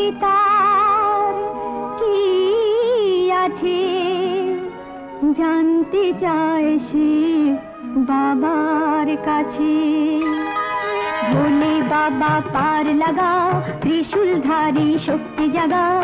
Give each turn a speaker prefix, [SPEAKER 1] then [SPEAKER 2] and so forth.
[SPEAKER 1] কি তার কি আছে জানতে চায় সে বাবার কাছে। ভোলে বাবা পার লাগাও, ত্রিশূলধারী শক্তি জাগাও।